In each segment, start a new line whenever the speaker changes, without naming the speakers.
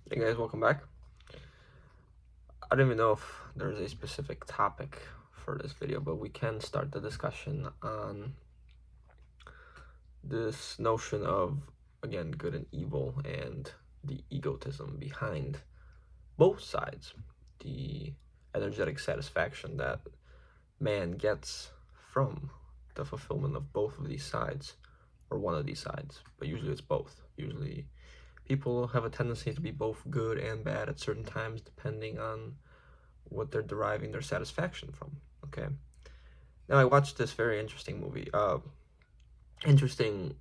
Hey guys, welcome back. I don't even know if there's a specific topic for this video, but we can start the discussion on this notion of, again, good and evil and the egotism behind both sides, the energetic satisfaction that man gets from the fulfillment of both of these sides, or one of these sides, but usually it's both. Usually people have a tendency to be both good and bad at certain times depending on what they're deriving their satisfaction from. Okay. Now I watched this very interesting movie. Interesting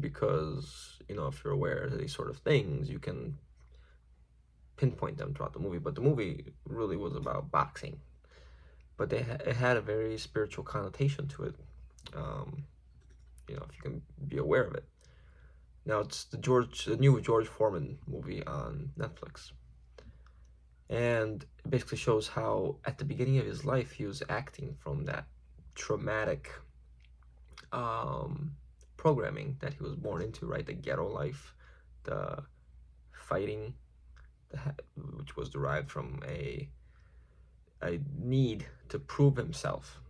because if you're aware of these sort of things, you can pinpoint them throughout the movie. But the movie really was about boxing, but it had a very spiritual connotation to it. Um, if you can be aware of it. Now it's the new George Foreman movie on Netflix, and it basically shows how at the beginning of his life he was acting from that traumatic um, programming that he was born into, right? The ghetto life, the fighting, which was derived from a need to prove himself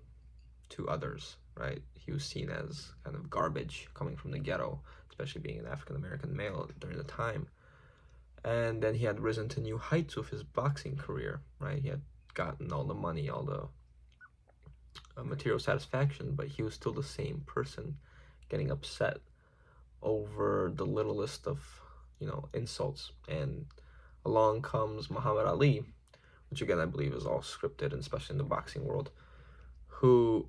to others, right? He was seen as kind of garbage coming from the ghetto, especially being an African American male during the time. And then he had risen to new heights with his boxing career, right? He had gotten all the money, all the material satisfaction, but he was still the same person getting upset over the littlest of, insults. And along comes Muhammad Ali, which again I believe is all scripted, and especially in the boxing world, who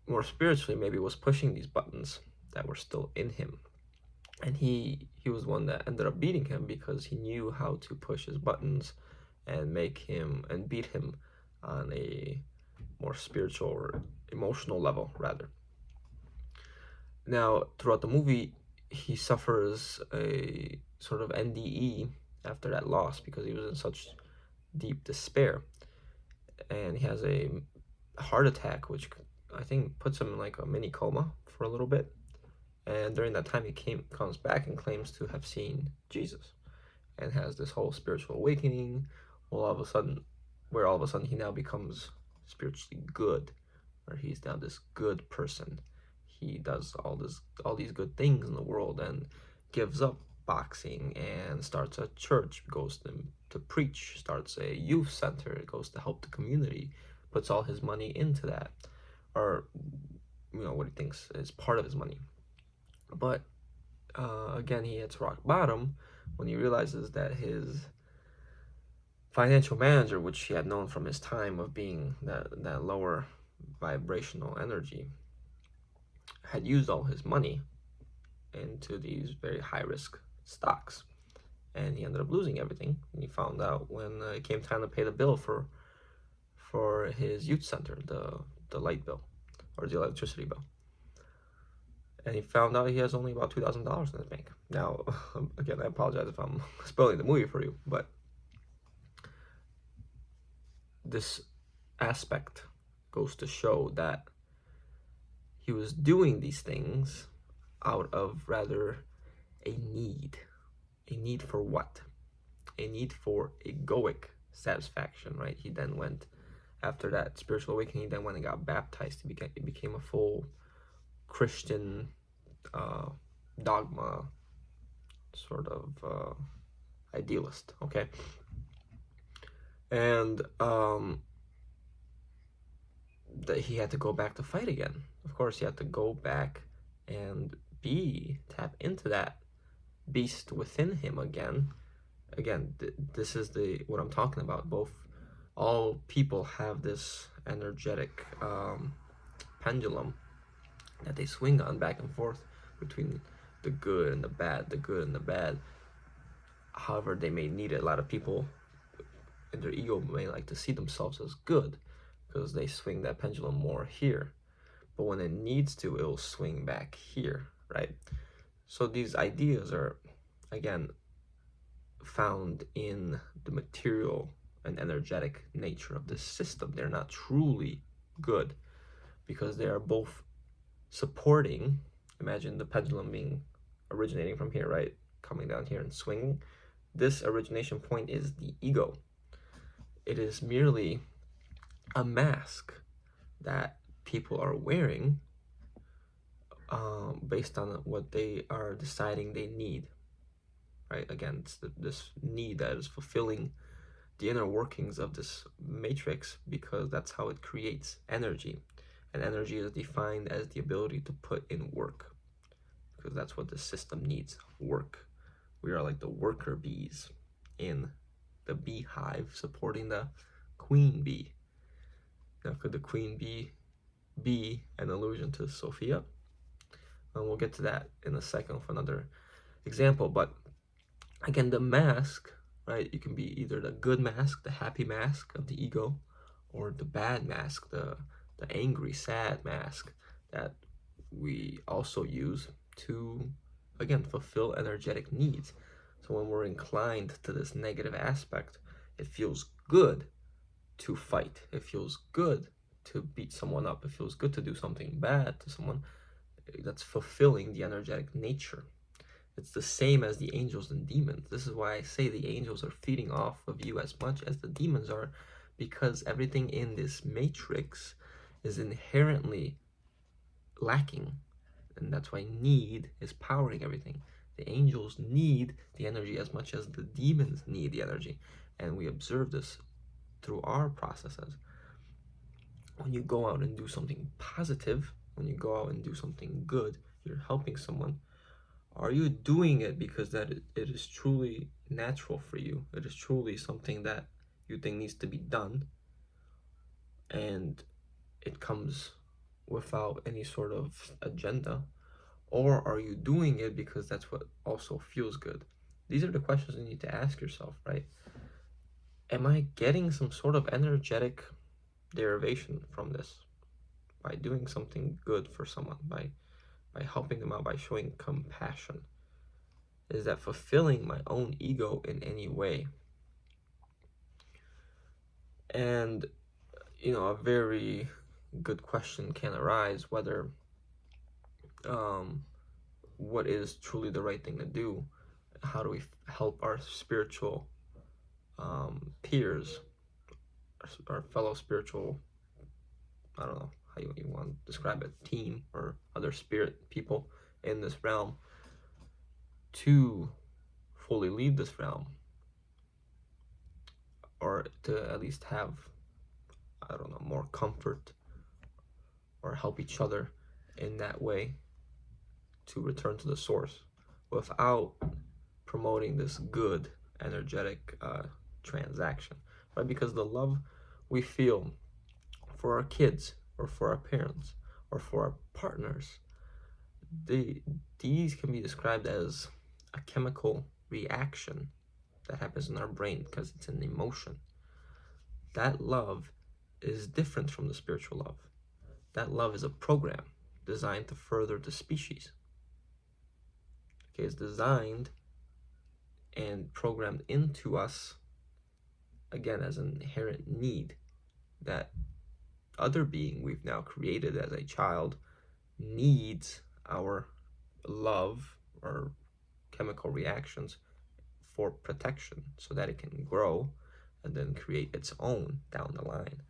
more spiritually maybe was pushing these buttons that were still in him. And he was one that ended up beating him because he knew how to push his buttons and make him and beat him on a more spiritual or emotional level rather. Now, throughout the movie, he suffers a sort of NDE after that loss because he was in such deep despair. And he has a heart attack, which I think puts him in like a mini coma for a little bit. And during that time, he comes back and claims to have seen Jesus and has this whole spiritual awakening. Well, where all of a sudden he now becomes spiritually good, or he's now this good person. He does all these good things in the world and gives up boxing and starts a church, goes to preach, starts a youth center, goes to help the community, puts all his money into that, or what he thinks is part of his money. But again, he hits rock bottom when he realizes that his financial manager, which he had known from his time of being that lower vibrational energy, had used all his money into these very high risk stocks, and he ended up losing everything. And he found out when it came time to pay the bill for his youth center, the light bill or the electricity bill. And he found out he has only about $2,000 in his bank. Now, again, I apologize if I'm spoiling the movie for you, but this aspect goes to show that he was doing these things out of rather a need. A need for what? A need for egoic satisfaction, right? He then went, after that spiritual awakening, he then went and got baptized. He became a full Christian dogma sort of idealist, okay? And that he had to go back to fight again. Of course, he had to go back and tap into that beast within him again. Again, this is what I'm talking about. All people have this energetic pendulum that they swing on back and forth between the good and the bad, the good and the bad. However, they may need it. A lot of people in their ego may like to see themselves as good because they swing that pendulum more here. But when it needs to, it will swing back here, right? So these ideas are, again, found in the material and energetic nature of this system. They're not truly good because they are both supporting. Imagine the pendulum originating from here, right? Coming down here and swinging. this origination point is the ego. It is merely a mask that people are wearing based on what they are deciding they need, right? Again, it's this need that is fulfilling the inner workings of this matrix, because that's how it creates energy. And energy is defined as the ability to put in work, because that's what the system needs, work. We are like the worker bees in the beehive supporting the queen bee. Now, could the queen bee be an allusion to Sophia? And we'll get to that in a second with another example. But again, the mask, right? You can be either the good mask, the happy mask of the ego, or the bad mask, the angry, sad mask that we also use to, again, fulfill energetic needs. So when we're inclined to this negative aspect, it feels good to fight. It feels good to beat someone up. It feels good to do something bad to someone. That's fulfilling the energetic nature. It's the same as the angels and demons. This is why I say the angels are feeding off of you as much as the demons are, because everything in this matrix is inherently lacking. And that's why need is powering everything. The angels need the energy as much as the demons need the energy. And we observe this through our processes. When you go out and do something positive, when you go out and do something good, you're helping someone. Are you doing it because that it is truly natural for you? It is truly something that you think needs to be done, and it comes without any sort of agenda? Or are you doing it because that's what also feels good? These are the questions you need to ask yourself, right? Am I getting some sort of energetic derivation from this by doing something good for someone, by helping them out, by showing compassion? Is that fulfilling my own ego in any way? And, a very good question can arise whether what is truly the right thing to do. How do we help our spiritual peers, our fellow spiritual, I don't know how you want to describe it, team or other spirit people in this realm, to fully leave this realm, or to at least have, I don't know, more comfort, or help each other in that way to return to the source without promoting this good energetic transaction, right? Because the love we feel for our kids or for our parents or for our partners, these can be described as a chemical reaction that happens in our brain because it's an emotion. That love is different from the spiritual love. That love is a program designed to further the species. Okay, it's designed and programmed into us, again, as an inherent need. That other being we've now created as a child needs our love or chemical reactions for protection so that it can grow and then create its own down the line.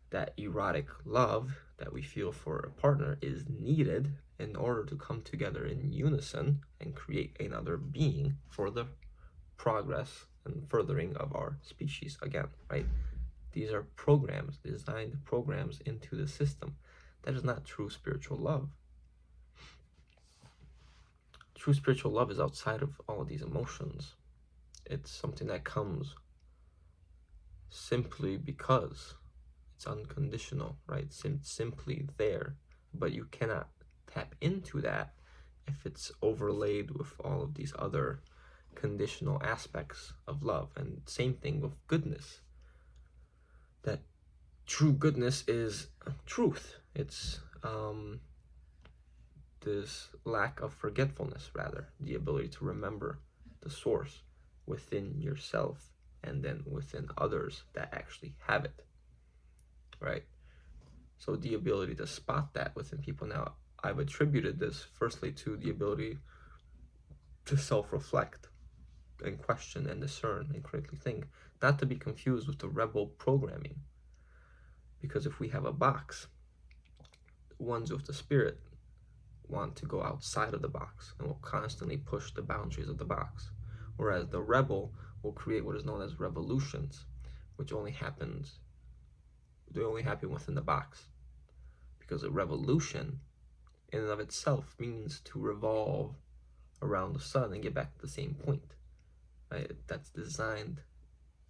That erotic love that we feel for a partner is needed in order to come together in unison and create another being for the progress and furthering of our species again, right? These are programs, designed programs into the system. That is not true spiritual love. True spiritual love is outside of all of these emotions. It's something that comes simply because it's unconditional, right? Simply there. But you cannot tap into that if it's overlaid with all of these other conditional aspects of love. And same thing with goodness. That true goodness is truth. It's this lack of forgetfulness, rather, the ability to remember the source within yourself and then within others that actually have it, right? So the ability to spot that within people. Now, I've attributed this firstly to the ability to self-reflect, and question and discern and critically think, not to be confused with the rebel programming. Because if we have a box, ones with the spirit want to go outside of the box and will constantly push the boundaries of the box, whereas the rebel will create what is known as revolutions, which only happen within the box, because a revolution in and of itself means to revolve around the sun and get back to the same point. Right? That's designed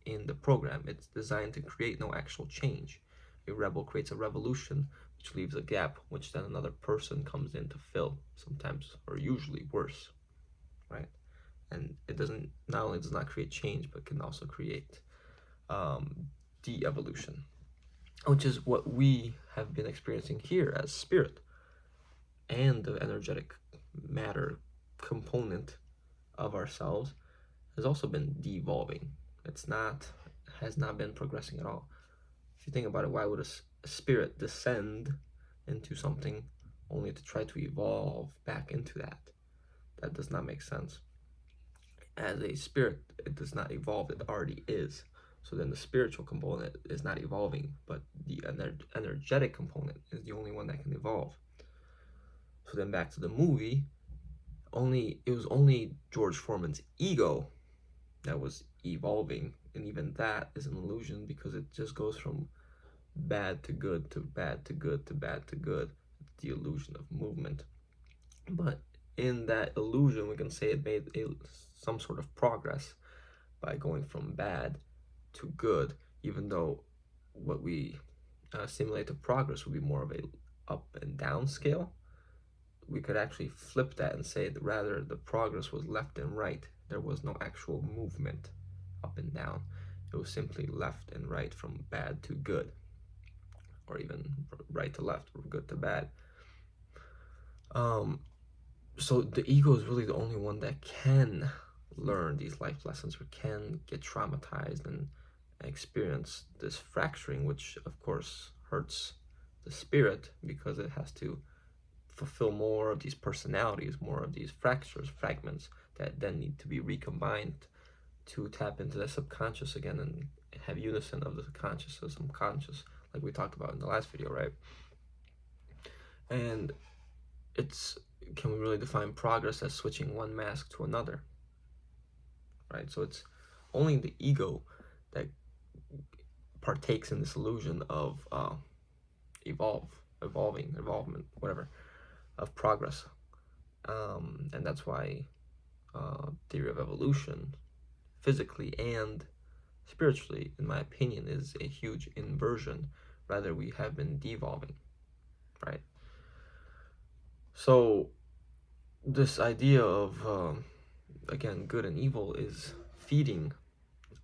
in the program. It's designed to create no actual change. A rebel creates a revolution, which leaves a gap, which then another person comes in to fill, sometimes or usually worse, right? And it doesn't, not only does not create change, but can also create de-evolution, which is what we have been experiencing here as spirit, and the energetic matter component of ourselves has also been devolving. Has not been progressing at all. If you think about it, why would a spirit descend into something only to try to evolve back into that? That does not make sense. As a spirit, it does not evolve, it already is. So then the spiritual component is not evolving, but the energetic component is the only one that can evolve. So then back to the movie, it was only George Foreman's ego that was evolving, and even that is an illusion, because it just goes from bad to good to bad to good to bad to good. It's the illusion of movement. But in that illusion, we can say it made some sort of progress by going from bad to good, even though what we simulate the progress would be more of a up and down scale. We could actually flip that and say that rather the progress was left and right. There was no actual movement up and down. It was simply left and right, from bad to good, or even right to left, or good to bad. So the ego is really the only one that can learn these life lessons, or can get traumatized and experience this fracturing, which of course hurts the spirit, because it has to fulfill more of these personalities, more of these fragments that then need to be recombined to tap into the subconscious again and have unison of the conscious and subconscious, like we talked about in the last video, right? And can we really define progress as switching one mask to another, right? So it's only the ego that partakes in this illusion of evolvement, whatever, of progress. And that's why theory of evolution, physically and spiritually, in my opinion, is a huge inversion. Rather, we have been devolving, right? So this idea of, again, good and evil is feeding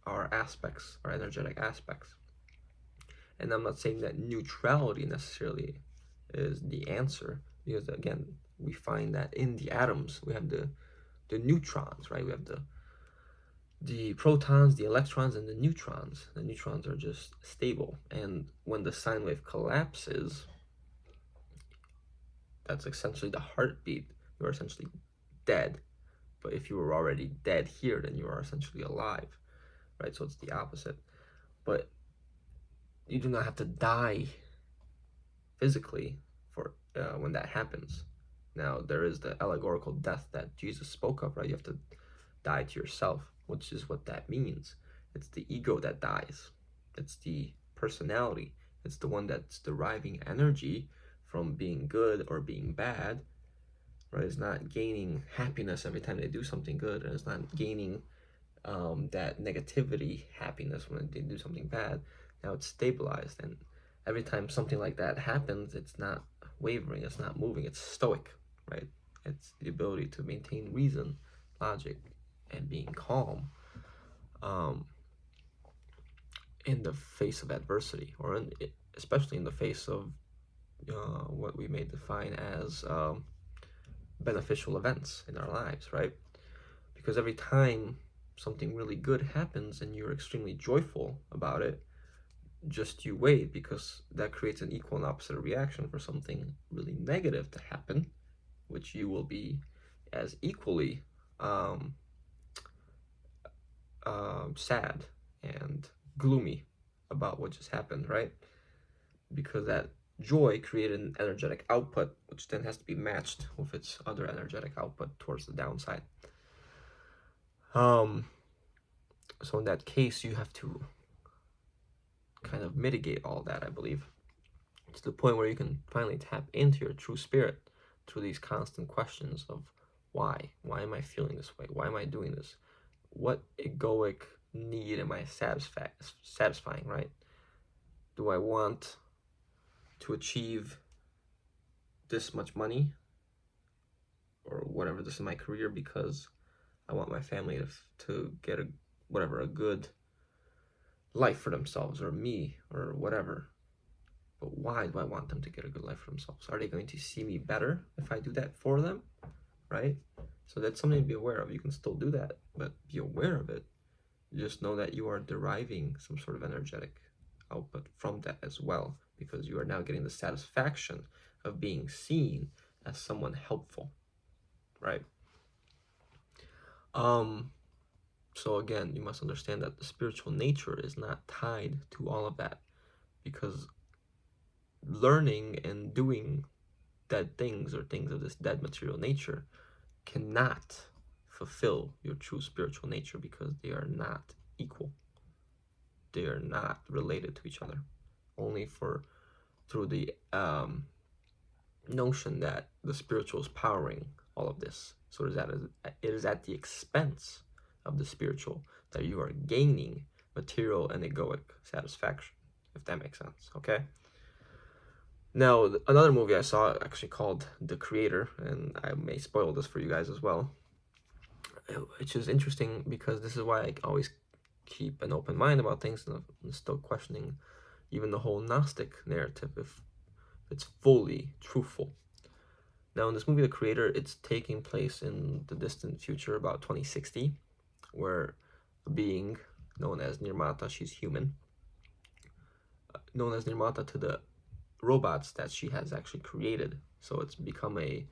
our aspects, our energetic aspects. And I'm not saying that neutrality necessarily is the answer, because again, we find that in the atoms we have the neutrons, right? We have the protons, the electrons, and the neutrons. The neutrons are just stable, and when the sine wave collapses, that's essentially the heartbeat. You are essentially dead. But if you were already dead here, then you are essentially alive, right? So it's the opposite. But you do not have to die physically for when that happens. Now, there is the allegorical death that Jesus spoke of, right? You have to die to yourself, which is what that means. It's the ego that dies. It's the personality. It's the one that's deriving energy from being good or being bad, right? It's not gaining happiness every time they do something good, and it's not gaining that negativity happiness when they do something bad. Now it's stabilized, and every time something like that happens, it's not wavering, it's not moving, it's stoic, right? It's the ability to maintain reason, logic, and being calm in the face of adversity, or especially in the face of what we may define as beneficial events in our lives, right? Because every time something really good happens and you're extremely joyful about it, just you wait, because that creates an equal and opposite reaction for something really negative to happen, which you will be as equally sad and gloomy about what just happened, right? Because that joy created an energetic output, which then has to be matched with its other energetic output towards the downside. So in that case, you have to kind of mitigate all that, I believe, to the point where you can finally tap into your true spirit through these constant questions of why? Why am I feeling this way? Why am I doing this? What egoic need am I satisfying, right? Do I want to achieve this much money or whatever this is my career because I want my family to get a good life for themselves, or me, or whatever? But why do I want them to get a good life for themselves? Are they going to see me better if I do that for them, right? So that's something to be aware of. You can still do that, but be aware of it. Just know that you are deriving some sort of energetic output from that as well, because you are now getting the satisfaction of being seen as someone helpful, right? So again, you must understand that the spiritual nature is not tied to all of that, because learning and doing dead things or things of this dead material nature cannot fulfill your true spiritual nature, because they are not equal. They are not related to each other. Only through the notion that the spiritual is powering all of this. So it is at the expense of the spiritual that you are gaining material and egoic satisfaction, if that makes sense, okay? Now, another movie I saw actually called The Creator, and I may spoil this for you guys as well, which is interesting because this is why I always keep an open mind about things and still questioning even the whole Gnostic narrative if it's fully truthful. Now, in this movie, The Creator, it's taking place in the distant future, about 2060, where a being known as Nirmata, she's human, known as Nirmata to the robots that she has actually created. So it's become a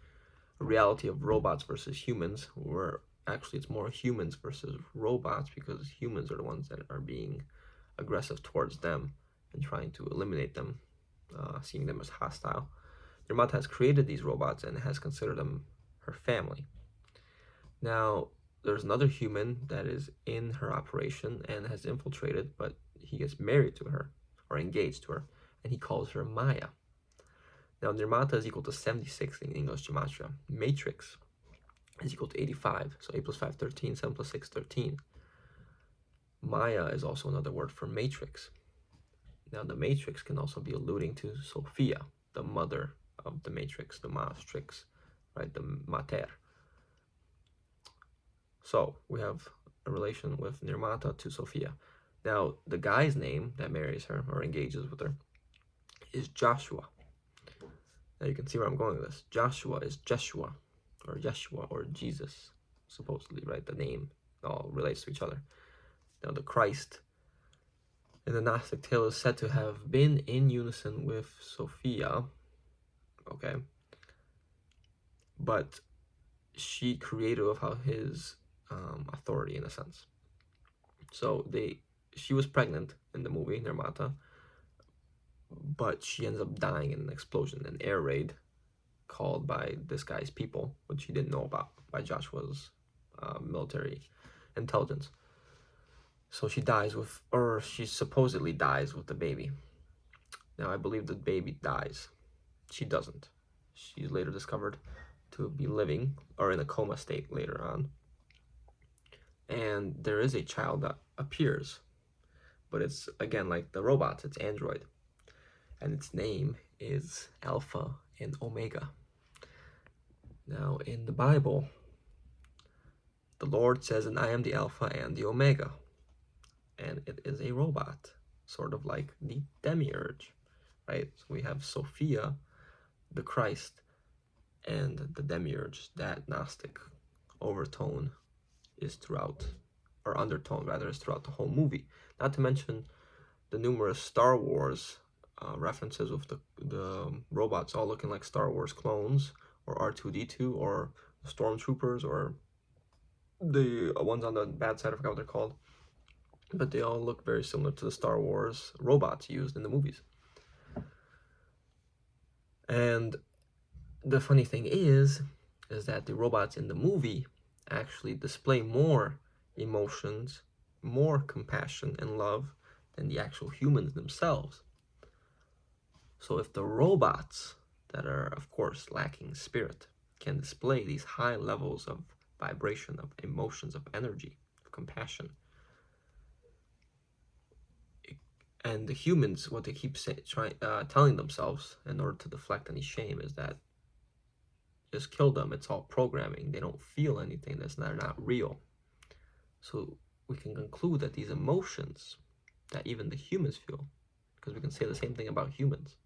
reality of robots versus humans, where actually it's more humans versus robots, because humans are the ones that are being aggressive towards them and trying to eliminate them, seeing them as hostile. Nirmata has created these robots and has considered them her family. Now, there's another human that is in her operation and has infiltrated, but he gets married to her, or engaged to her, and he calls her Maya. Now, Nirmata is equal to 76 in English gematria. Matrix is equal to 85, so 8 plus 5, 13, 7 plus 6, 13. Maya is also another word for matrix. Now, the matrix can also be alluding to Sophia, the mother of the matrix, the matrix, right, the mater. So we have a relation with Nirmata to Sophia. Now, the guy's name that marries her or engages with her is Joshua. Now you can see where I'm going with this. Joshua is Jeshua or Jesus, supposedly, right? The name all relates to each other. Now, the Christ in the Gnostic tale is said to have been in unison with Sophia, okay? But she created without his authority, in a sense. So she was pregnant in the movie, Nirmata, but she ends up dying in an explosion, an air raid called by this guy's people, which he didn't know about, by Joshua's military intelligence. So she supposedly dies with the baby. Now, I believe the baby dies. She doesn't. She's later discovered to be living, or in a coma state later on. And there is a child that appears, but it's, again, like the robots, it's android. And its name is Alpha and Omega. Now, in the Bible, the Lord says, and I am the Alpha and the Omega. And it is a robot, sort of like the demiurge, right? So we have Sophia, the Christ, and the demiurge. That Gnostic overtone is throughout, or undertone rather, is throughout the whole movie. Not to mention the numerous Star Wars references with the robots all looking like Star Wars clones, or R2-D2, or stormtroopers, or the ones on the bad side, I forgot what they're called. but they all look very similar to the Star Wars robots used in the movies. And the funny thing is that the robots in the movie actually display more emotions, more compassion and love than the actual humans themselves. So if the robots, that are of course lacking spirit, can display these high levels of vibration, of emotions, of energy, of compassion, and the humans, what they keep telling themselves in order to deflect any shame is that just kill them, it's all programming, they don't feel anything, that's not real. So we can conclude that these emotions that even the humans feel, because we can say the same thing about humans,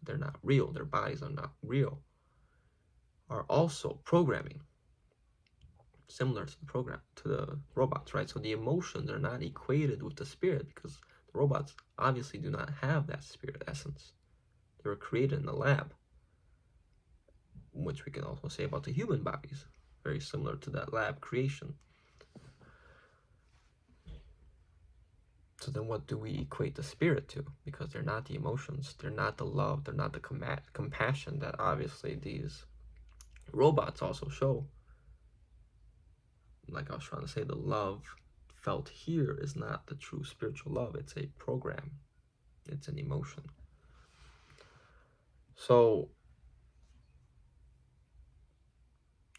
they're not real, their bodies are not real, are also programming, similar to the robots, right? So the emotions are not equated with the spirit, because the robots obviously do not have that spirit essence. They were created in a lab, which we can also say about the human bodies, very similar to that lab creation. So then what do we equate the spirit to? Because they're not the emotions, they're not the love, they're not the compassion that obviously these robots also show. Like I was trying to say, the love felt here is not the true spiritual love. It's a program. It's an emotion. So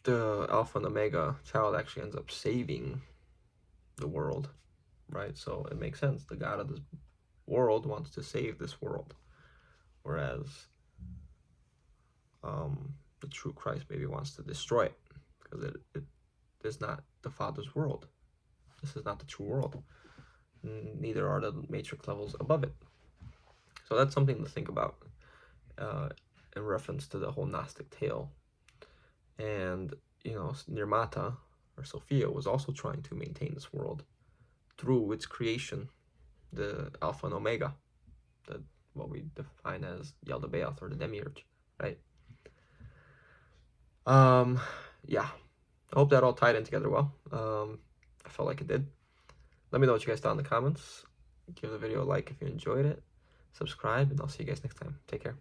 the Alpha and Omega child actually ends up saving the world, right? So it makes sense. The God of this world wants to save this world, whereas the true Christ maybe wants to destroy it, because it is not the Father's world. This is not the true world. Neither are the matrix levels above it. So that's something to think about in reference to the whole Gnostic tale. And, Nirmata, or Sophia, was also trying to maintain this world through its creation, the Alpha and Omega, what we define as Yaldabaoth, or the Demiurge, right? Yeah. I hope that all tied in together well. I felt like it did. Let me know what you guys thought in the comments. Give the video a like if you enjoyed it. Subscribe, and I'll see you guys next time. Take care.